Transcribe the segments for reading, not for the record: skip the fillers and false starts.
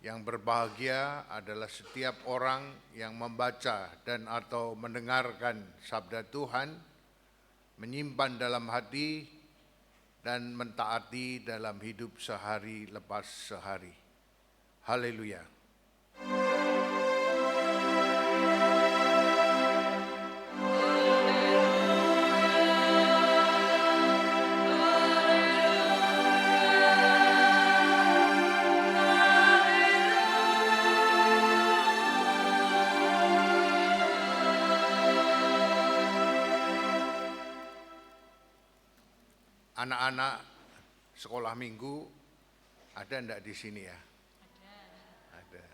Yang berbahagia adalah setiap orang yang membaca dan atau mendengarkan sabda Tuhan, menyimpan dalam hati dan mentaati dalam hidup sehari lepas sehari. Haleluya. Anak-anak sekolah minggu ada enggak di sini ya? Ada.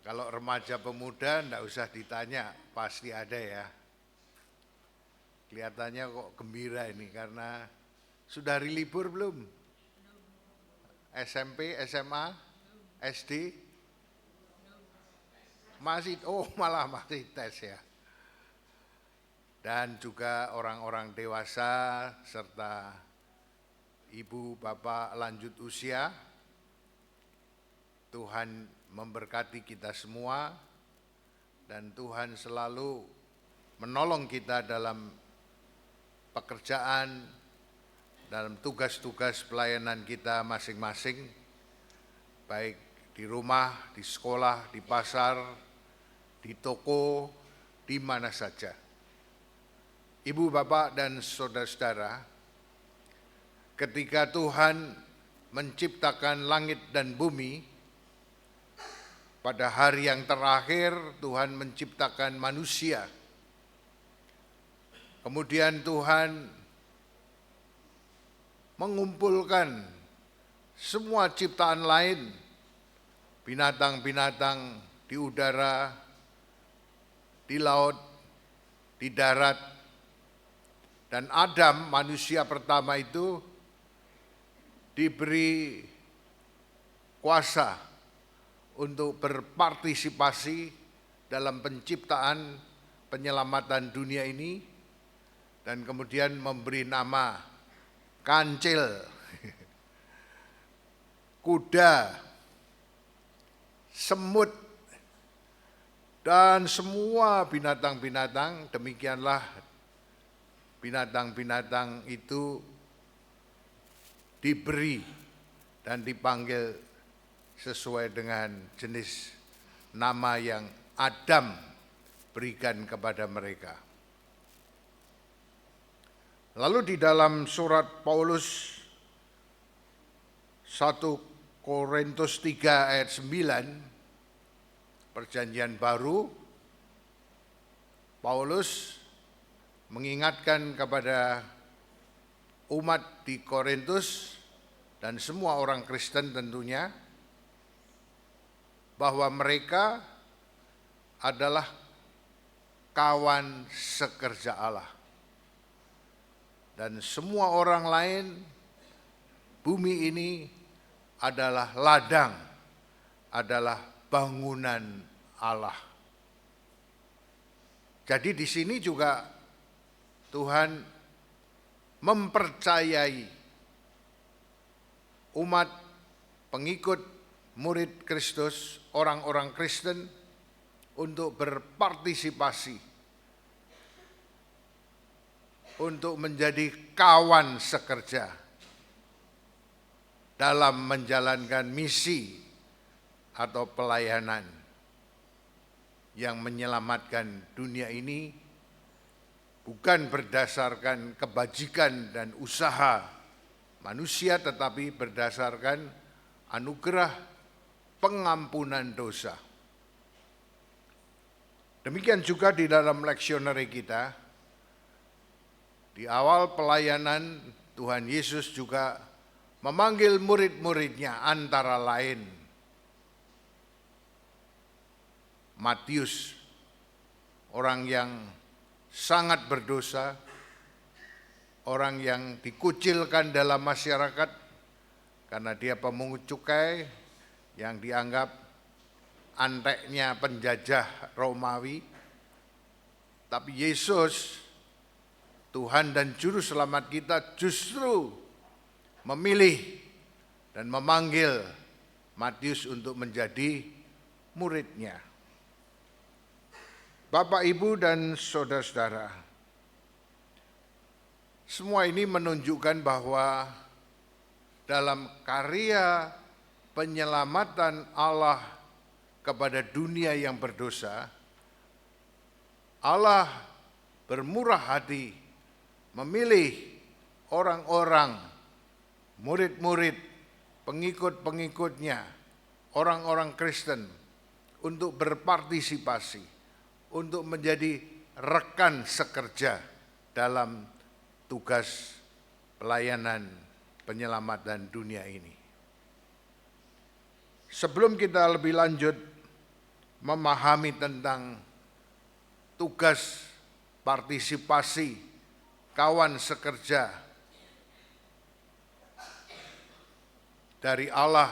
Kalau remaja pemuda enggak usah ditanya, pasti ada ya. Kelihatannya kok gembira ini karena sudah hari libur belum? SMP, SMA, SD? Masih, malah masih tes ya. Dan juga orang-orang dewasa serta ibu bapak lanjut usia, Tuhan memberkati kita semua dan Tuhan selalu menolong kita dalam pekerjaan, dalam tugas-tugas pelayanan kita masing-masing, baik di rumah, di sekolah, di pasar, di toko, di mana saja. Ibu, bapak, dan saudara-saudara, ketika Tuhan menciptakan langit dan bumi, pada hari yang terakhir Tuhan menciptakan manusia. Kemudian Tuhan mengumpulkan semua ciptaan lain, binatang-binatang di udara, di laut, di darat. Dan Adam, manusia pertama itu, diberi kuasa untuk berpartisipasi dalam penciptaan penyelamatan dunia ini, dan kemudian memberi nama kancil, kuda, semut, dan semua binatang-binatang. Demikianlah binatang-binatang itu diberi dan dipanggil sesuai dengan jenis nama yang Adam berikan kepada mereka. Lalu di dalam surat Paulus 1 Korintus 3 ayat 9, Perjanjian Baru, Paulus mengingatkan kepada umat di Korintus dan semua orang Kristen tentunya bahwa mereka adalah kawan sekerja Allah. Dan semua orang lain, bumi ini adalah ladang, adalah bangunan Allah. Jadi di sini juga Tuhan mempercayai umat pengikut murid Kristus, orang-orang Kristen, untuk berpartisipasi, untuk menjadi kawan sekerja dalam menjalankan misi atau pelayanan yang menyelamatkan dunia ini, bukan berdasarkan kebajikan dan usaha manusia, tetapi berdasarkan anugerah pengampunan dosa. Demikian juga di dalam leksionari kita, di awal pelayanan Tuhan Yesus juga memanggil murid-muridnya, antara lain Matius, orang yang sangat berdosa, orang yang dikucilkan dalam masyarakat karena dia pemungut cukai yang dianggap anteknya penjajah Romawi. Tapi Yesus, Tuhan dan Juru Selamat kita, justru memilih dan memanggil Matius untuk menjadi muridnya. Bapak, Ibu, dan saudara-saudara, semua ini menunjukkan bahwa dalam karya penyelamatan Allah kepada dunia yang berdosa, Allah bermurah hati memilih orang-orang, murid-murid, pengikut-pengikutnya, orang-orang Kristen untuk berpartisipasi, untuk menjadi rekan sekerja dalam tugas pelayanan penyelamatan dunia ini. Sebelum kita lebih lanjut memahami tentang tugas partisipasi kawan sekerja dari Allah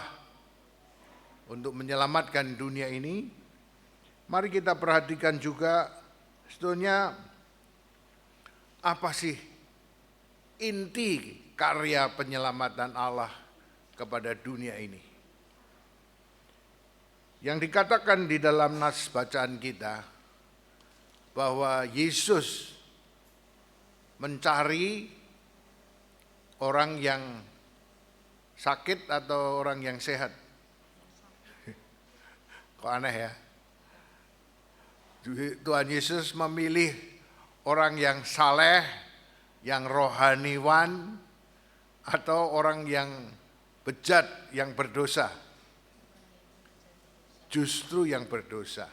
untuk menyelamatkan dunia ini, mari kita perhatikan juga sebetulnya apa sih inti karya penyelamatan Allah kepada dunia ini. Yang dikatakan di dalam nas bacaan kita bahwa Yesus mencari orang yang sakit atau orang yang sehat. Kok aneh ya? Tuhan Yesus memilih orang yang saleh, yang rohaniwan, atau orang yang bejat, yang berdosa. Justru yang berdosa.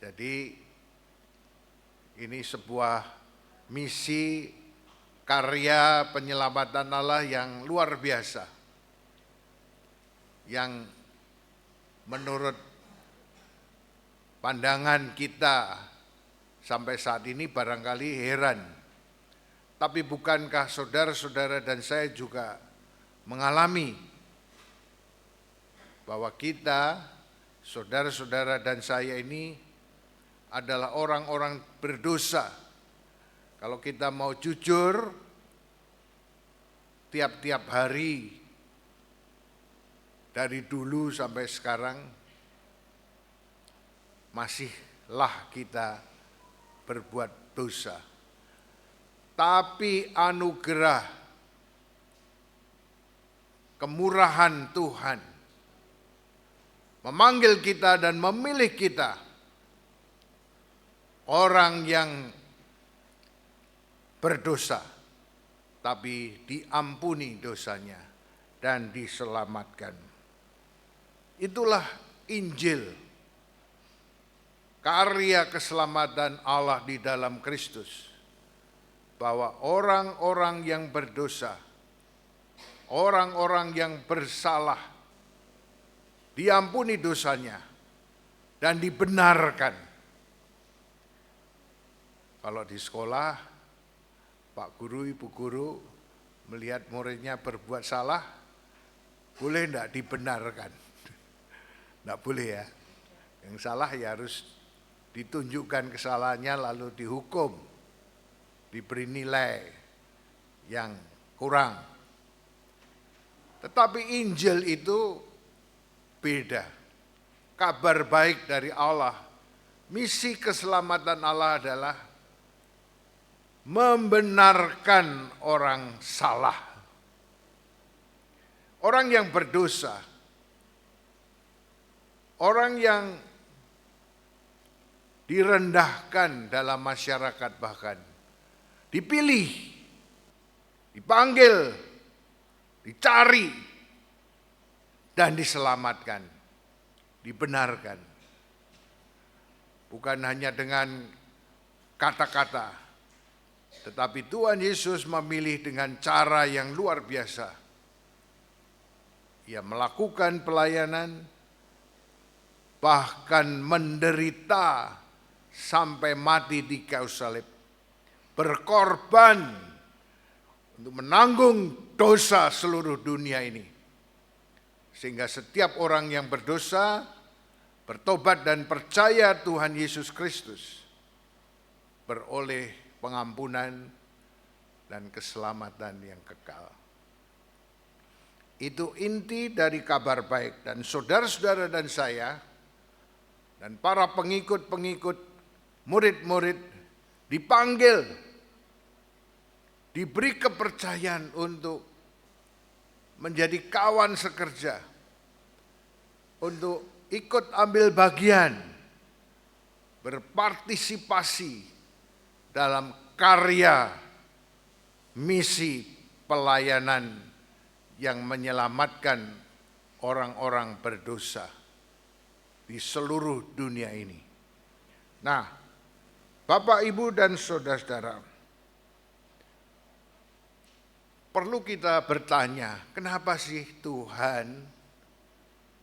Jadi ini sebuah misi karya penyelamatan Allah yang luar biasa, yang menurut pandangan kita sampai saat ini barangkali heran. Tapi bukankah saudara-saudara dan saya juga mengalami bahwa kita, saudara-saudara dan saya ini adalah orang-orang berdosa. Kalau kita mau jujur, tiap-tiap hari dari dulu sampai sekarang masihlah kita berbuat dosa. Tapi anugerah, kemurahan Tuhan memanggil kita dan memilih kita, orang yang berdosa tapi diampuni dosanya dan diselamatkan. Itulah Injil, karya keselamatan Allah di dalam Kristus, bahwa orang-orang yang berdosa, orang-orang yang bersalah, diampuni dosanya dan dibenarkan. Kalau di sekolah, Pak Guru, Ibu Guru melihat muridnya berbuat salah, boleh enggak dibenarkan? Enggak boleh ya. Yang salah ya harus ditunjukkan kesalahannya lalu dihukum, diberi nilai yang kurang. Tetapi Injil itu beda. Kabar baik dari Allah, misi keselamatan Allah adalah membenarkan orang salah, orang yang berdosa, orang yang direndahkan dalam masyarakat, bahkan dipilih, dipanggil, dicari, dan diselamatkan, dibenarkan. Bukan hanya dengan kata-kata, tetapi Tuhan Yesus memilih dengan cara yang luar biasa. Ia melakukan pelayanan, bahkan menderita sampai mati di kayu salib, berkorban untuk menanggung dosa seluruh dunia ini. Sehingga setiap orang yang berdosa, bertobat dan percaya Tuhan Yesus Kristus, beroleh pengampunan dan keselamatan yang kekal. Itu inti dari kabar baik, dan saudara-saudara dan saya dan para pengikut-pengikut, murid-murid dipanggil, diberi kepercayaan untuk menjadi kawan sekerja, untuk ikut ambil bagian, berpartisipasi dalam karya misi pelayanan yang menyelamatkan orang-orang berdosa di seluruh dunia ini. Nah, Bapak, Ibu, dan saudara-saudara, perlu kita bertanya, kenapa sih Tuhan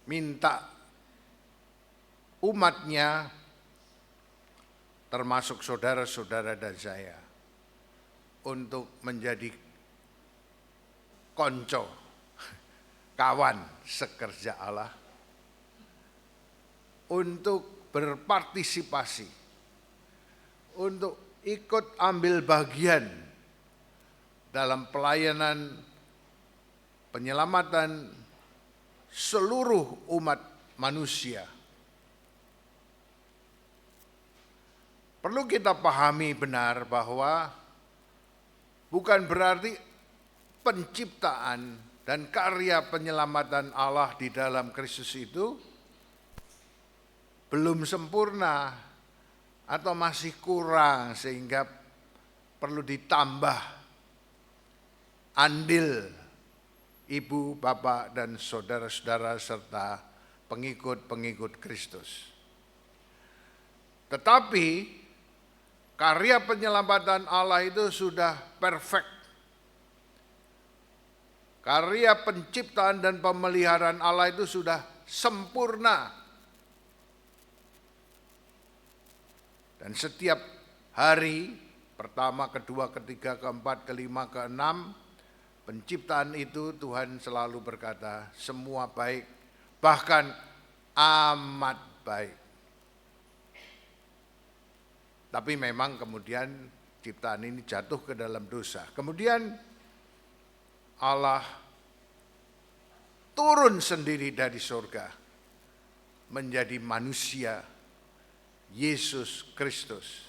minta umatnya, termasuk saudara-saudara dan saya, untuk menjadi konco, kawan sekerja Allah, untuk berpartisipasi, untuk ikut ambil bagian dalam pelayanan penyelamatan seluruh umat manusia. Perlu kita pahami benar bahwa bukan berarti penciptaan dan karya penyelamatan Allah di dalam Kristus itu belum sempurna atau masih kurang sehingga perlu ditambah andil ibu, bapak, dan saudara-saudara serta pengikut-pengikut Kristus. Tetapi karya penyelamatan Allah itu sudah perfect. Karya penciptaan dan pemeliharaan Allah itu sudah sempurna. Dan setiap hari, pertama, kedua, ketiga, keempat, kelima, keenam, penciptaan itu Tuhan selalu berkata, semua baik, bahkan amat baik. Tapi memang kemudian ciptaan ini jatuh ke dalam dosa. Kemudian Allah turun sendiri dari surga menjadi manusia, Yesus Kristus,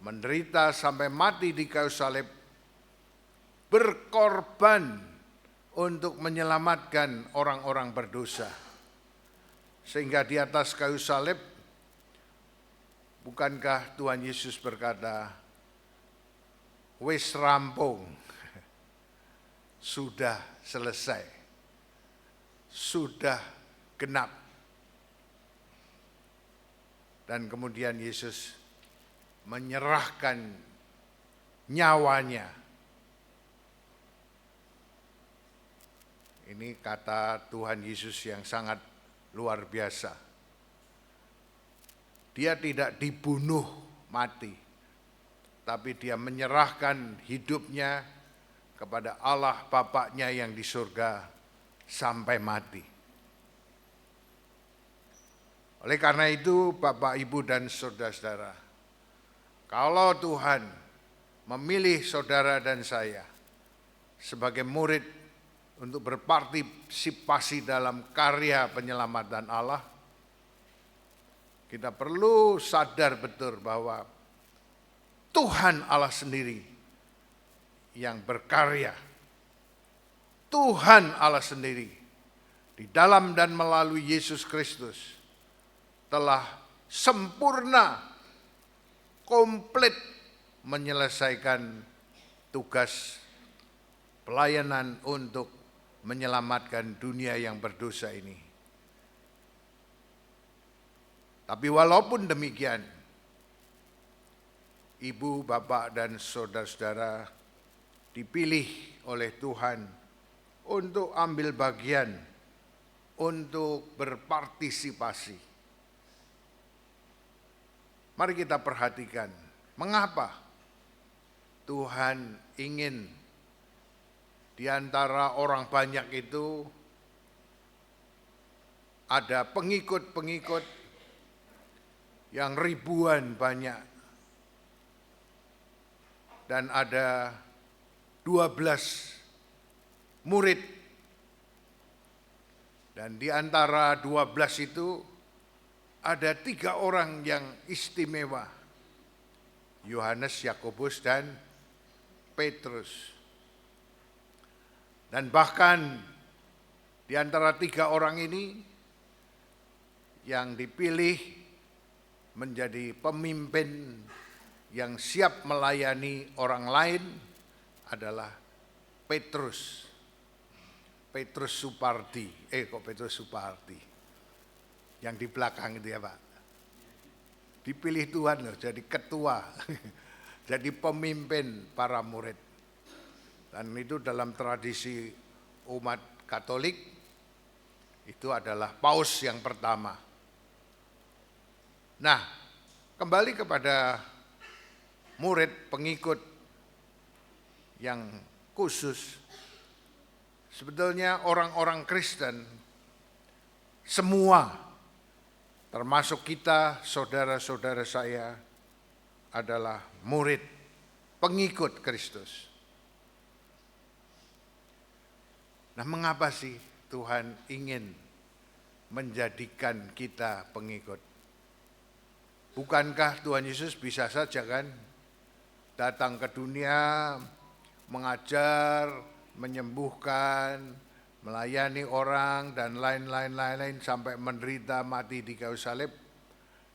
menderita sampai mati di kayu salib, berkorban untuk menyelamatkan orang-orang berdosa. Sehingga di atas kayu salib, bukankah Tuhan Yesus berkata, wis rampung, sudah selesai, sudah genap. Dan kemudian Yesus menyerahkan nyawanya. Ini kata Tuhan Yesus yang sangat luar biasa. Dia tidak dibunuh mati, tapi dia menyerahkan hidupnya kepada Allah Bapaknya yang di surga sampai mati. Oleh karena itu, Bapak, Ibu, dan saudara-saudara, kalau Tuhan memilih saudara dan saya sebagai murid untuk berpartisipasi dalam karya penyelamatan Allah, kita perlu sadar betul bahwa Tuhan Allah sendiri yang berkarya. Tuhan Allah sendiri di dalam dan melalui Yesus Kristus telah sempurna, komplit menyelesaikan tugas pelayanan untuk menyelamatkan dunia yang berdosa ini. Tapi walaupun demikian, ibu, bapak, dan saudara-saudara dipilih oleh Tuhan untuk ambil bagian, untuk berpartisipasi. Mari kita perhatikan, mengapa Tuhan ingin di antara orang banyak itu ada pengikut-pengikut yang ribuan banyak, dan ada 12 murid Dan di antara 12 itu ada 3 orang yang istimewa. Yohanes, Yakobus, dan Petrus. Dan bahkan di antara 3 orang ini yang dipilih menjadi pemimpin yang siap melayani orang lain adalah Petrus. Petrus Supardi, kok Petrus Supardi? Yang di belakang itu ya Pak. Dipilih Tuhan loh, jadi ketua, jadi pemimpin para murid. Dan itu dalam tradisi umat Katolik, itu adalah paus yang pertama. Nah, kembali kepada murid pengikut yang khusus. Sebetulnya orang-orang Kristen semua, termasuk kita, saudara-saudara saya, adalah murid pengikut Kristus. Nah, mengapa sih Tuhan ingin menjadikan kita pengikut? Bukankah Tuhan Yesus bisa saja kan datang ke dunia, mengajar, menyembuhkan, melayani orang, dan lain-lain sampai menderita mati di kayu salib,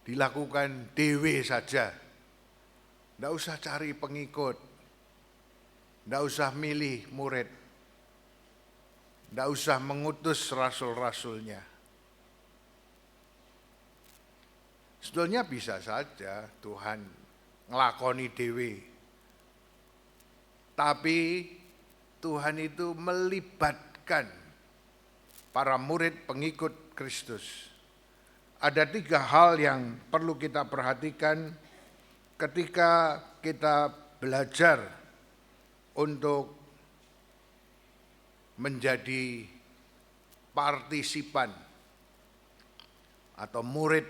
dilakukan dewe saja. Tidak usah cari pengikut, tidak usah milih murid, tidak usah mengutus rasul-rasulnya. Sebetulnya bisa saja Tuhan ngelakoni dewe, tapi Tuhan itu melibatkan para murid pengikut Kristus. Ada 3 hal yang perlu kita perhatikan ketika kita belajar untuk menjadi partisipan atau murid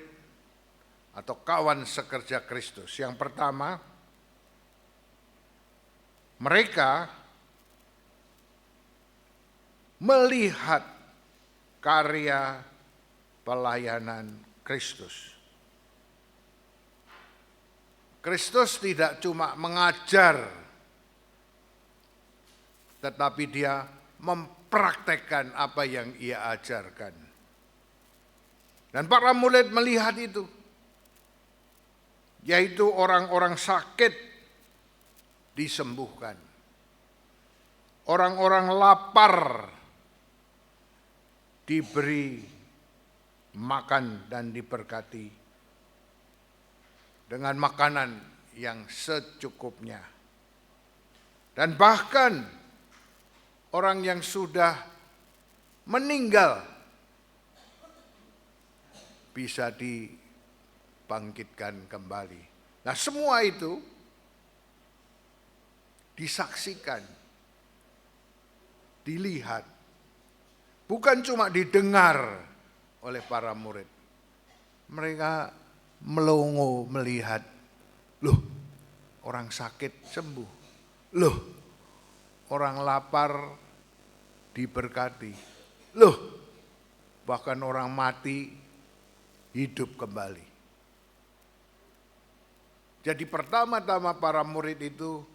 atau kawan sekerja Kristus. Yang pertama, mereka melihat karya pelayanan Kristus. Kristus tidak cuma mengajar, tetapi dia mempraktekkan apa yang ia ajarkan. Dan para murid melihat itu, yaitu orang-orang sakit disembuhkan, orang-orang lapar diberi makan dan diberkati dengan makanan yang secukupnya. Dan bahkan orang yang sudah meninggal bisa dibangkitkan kembali. Nah, semua itu disaksikan, dilihat, bukan cuma didengar oleh para murid. Mereka melongo melihat, loh, orang sakit sembuh, loh, orang lapar diberkati, loh, bahkan orang mati hidup kembali. Jadi pertama-tama para murid itu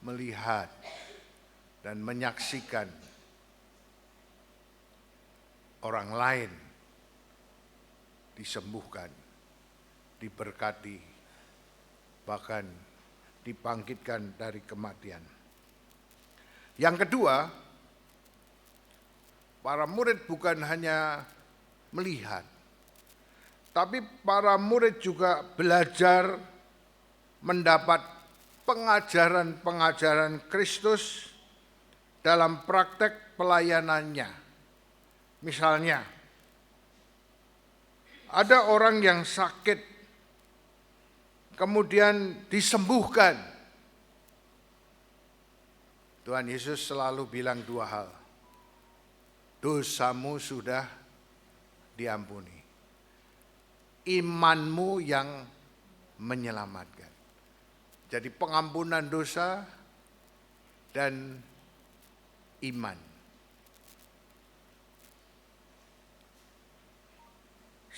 melihat dan menyaksikan orang lain disembuhkan, diberkati, bahkan dibangkitkan dari kematian. Yang kedua, para murid bukan hanya melihat, tapi para murid juga belajar mendapat pengajaran-pengajaran Kristus dalam praktek pelayanannya. Misalnya, ada orang yang sakit, kemudian disembuhkan. Tuhan Yesus selalu bilang 2 hal. Dosamu sudah diampuni. Imanmu yang menyelamatkan. Jadi pengampunan dosa dan iman.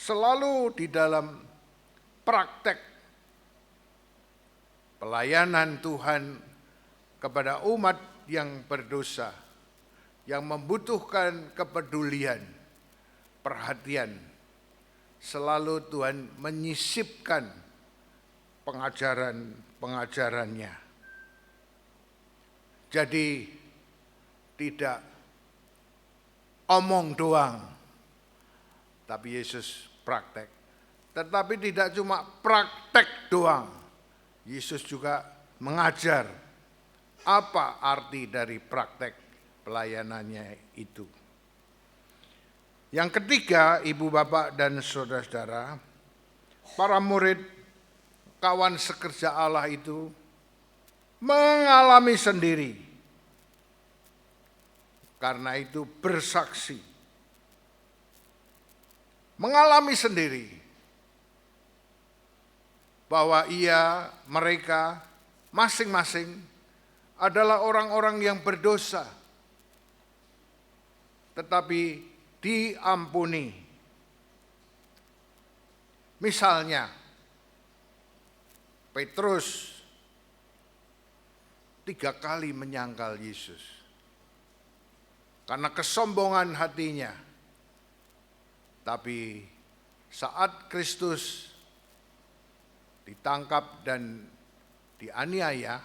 selalu di dalam praktek pelayanan Tuhan kepada umat yang berdosa, yang membutuhkan kepedulian, perhatian. Selalu Tuhan menyisipkan pengajaran-pengajarannya. Jadi tidak omong doang, tapi Yesus praktek. Tetapi tidak cuma praktek doang, Yesus juga mengajar apa arti dari praktek pelayanannya itu. Yang ketiga, ibu bapak dan saudara-saudara, para murid kawan sekerja Allah itu mengalami sendiri. Karena itu bersaksi. Mengalami sendiri bahwa mereka masing-masing adalah orang-orang yang berdosa, tetapi diampuni. Misalnya, Petrus 3 kali menyangkal Yesus karena kesombongan hatinya. Tapi saat Kristus ditangkap dan dianiaya,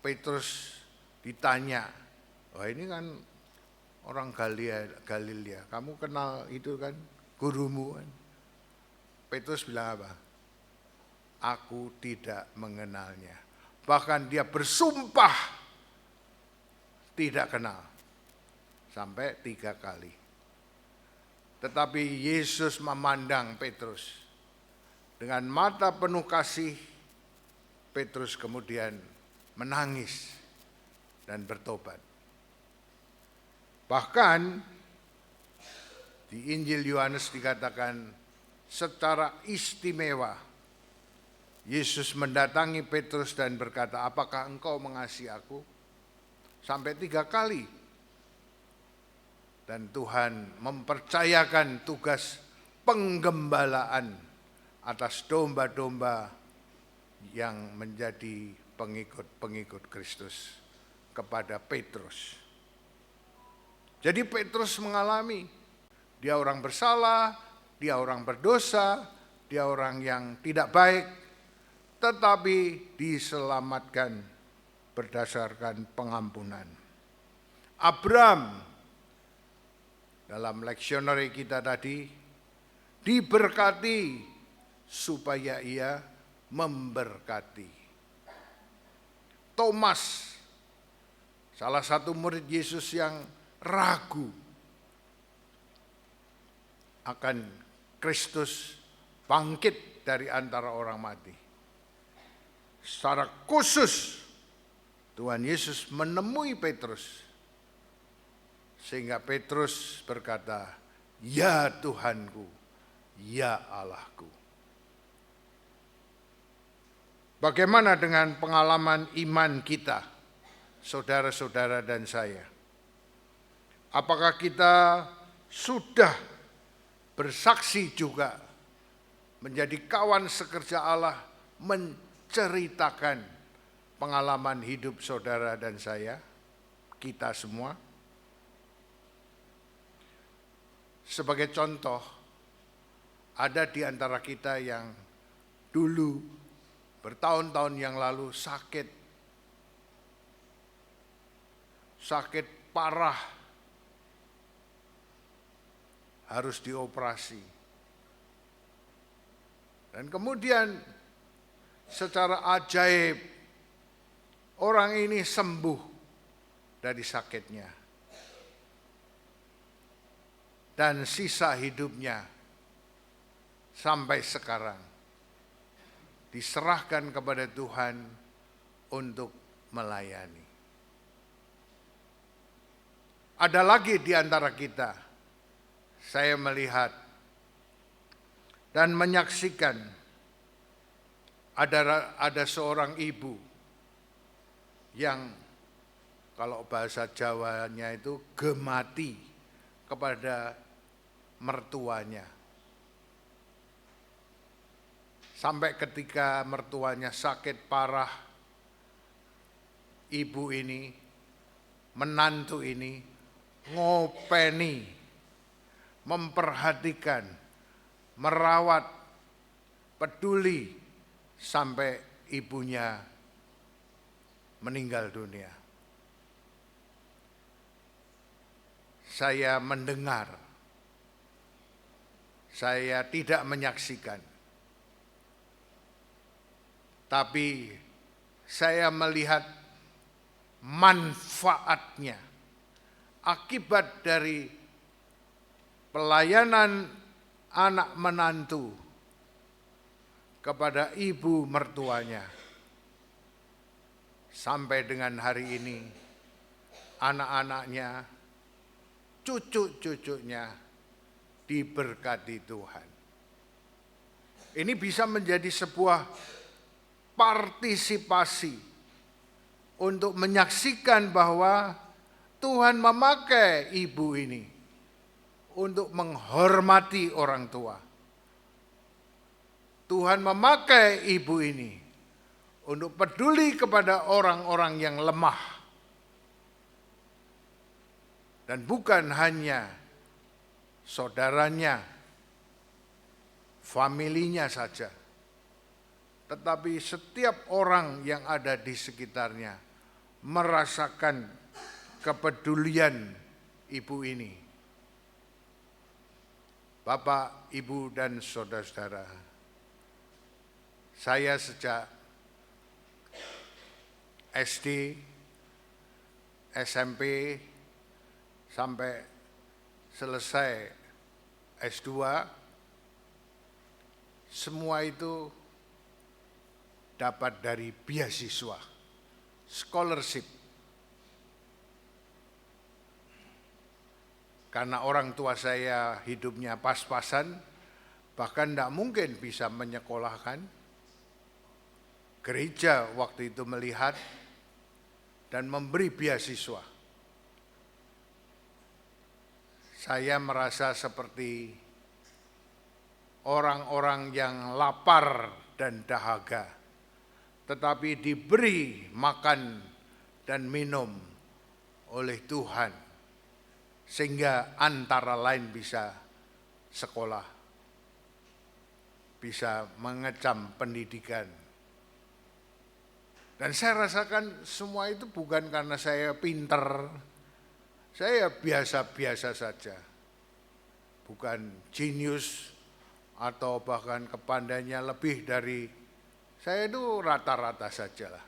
Petrus ditanya, "Wah, ini kan orang Galilea, kamu kenal itu kan gurumu kan?" Petrus bilang apa? "Aku tidak mengenalnya." Bahkan dia bersumpah tidak kenal sampai 3 kali. Tetapi Yesus memandang Petrus dengan mata penuh kasih. Petrus kemudian menangis dan bertobat. Bahkan di Injil Yohanes dikatakan secara istimewa Yesus mendatangi Petrus dan berkata, "Apakah engkau mengasihi aku?" Sampai 3 kali. Dan Tuhan mempercayakan tugas penggembalaan atas domba-domba yang menjadi pengikut-pengikut Kristus kepada Petrus. Jadi Petrus mengalami, dia orang bersalah, dia orang berdosa, dia orang yang tidak baik, tetapi diselamatkan berdasarkan pengampunan. Abraham, dalam leksionari kita tadi, diberkati supaya ia memberkati. Thomas, salah satu murid Yesus yang ragu akan Kristus bangkit dari antara orang mati. Secara khusus Tuhan Yesus menemui Petrus, sehingga Petrus berkata, "Ya Tuhanku, ya Allahku." Bagaimana dengan pengalaman iman kita, saudara-saudara dan saya? Apakah kita sudah bersaksi juga menjadi kawan sekerja Allah, menceritakan pengalaman hidup saudara dan saya, kita semua? Sebagai contoh, ada di antara kita yang dulu bertahun-tahun yang lalu sakit parah, harus dioperasi. Dan kemudian secara ajaib orang ini sembuh dari sakitnya. Dan sisa hidupnya sampai sekarang diserahkan kepada Tuhan untuk melayani. Ada lagi di antara kita, saya melihat dan menyaksikan ada seorang ibu yang kalau bahasa Jawanya itu gemati kepada mertuanya. Sampai ketika mertuanya sakit parah, ibu ini, menantu ini ngopeni, memperhatikan, merawat, peduli sampai ibunya meninggal dunia. Saya mendengar, saya tidak menyaksikan, tapi saya melihat manfaatnya, akibat dari pelayanan anak menantu kepada ibu mertuanya. Sampai dengan hari ini, anak-anaknya, cucu-cucunya diberkati Tuhan. Ini bisa menjadi sebuah partisipasi untuk menyaksikan bahwa Tuhan memakai ibu ini untuk menghormati orang tua. Tuhan memakai ibu ini untuk peduli kepada orang-orang yang lemah. Dan bukan hanya saudaranya, familinya saja, tetapi setiap orang yang ada di sekitarnya merasakan kepedulian ibu ini. Bapak, Ibu, dan saudara-saudara, saya sejak SD, SMP, sampai selesai S2, semua itu dapat dari beasiswa, scholarship. Karena orang tua saya hidupnya pas-pasan, bahkan tidak mungkin bisa menyekolahkan. Gereja waktu itu melihat dan memberi beasiswa. Saya merasa seperti orang-orang yang lapar dan dahaga, tetapi diberi makan dan minum oleh Tuhan, sehingga antara lain bisa sekolah, bisa mengecam pendidikan. Dan saya rasakan semua itu bukan karena saya pinter, saya biasa-biasa saja, bukan jenius atau bahkan kepandaiannya lebih dari saya, itu rata-rata sajalah.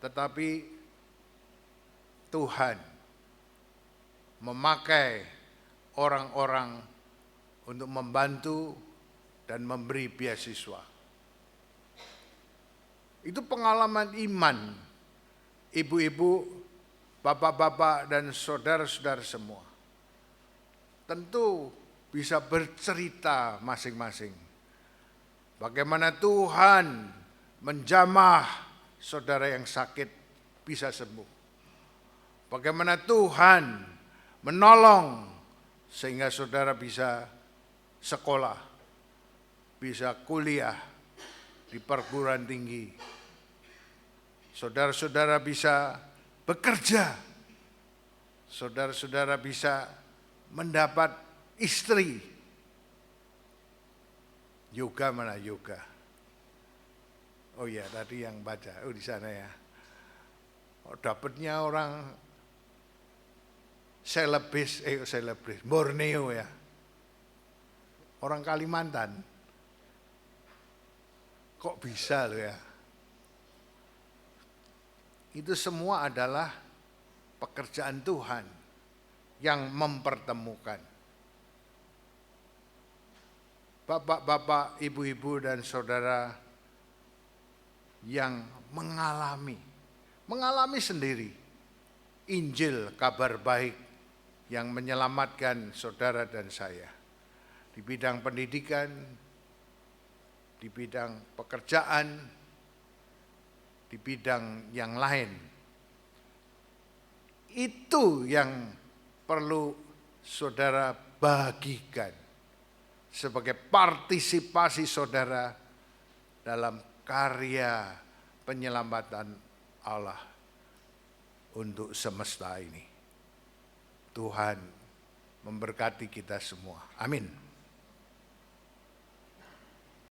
Tetapi Tuhan memakai orang-orang untuk membantu dan memberi beasiswa. Itu pengalaman iman, ibu-ibu, bapak-bapak, dan saudara-saudara semua. Tentu bisa bercerita masing-masing bagaimana Tuhan menjamah saudara yang sakit bisa sembuh. Bagaimana Tuhan menolong sehingga saudara bisa sekolah, bisa kuliah di perguruan tinggi. Saudara-saudara bisa bekerja, saudara-saudara bisa mendapat istri. Yoga mana yoga? Oh ya, tadi yang baca, di sana ya. Oh, dapatnya orang selebris, Borneo ya. Orang Kalimantan. Kok bisa loh ya? Itu semua adalah pekerjaan Tuhan yang mempertemukan. Bapak-bapak, ibu-ibu, dan saudara yang mengalami sendiri Injil, kabar baik yang menyelamatkan saudara dan saya di bidang pendidikan, di bidang pekerjaan, di bidang yang lain. Itu yang perlu saudara bagikan. sebagai partisipasi saudara dalam karya penyelamatan Allah untuk semesta ini. Tuhan memberkati kita semua. Amin.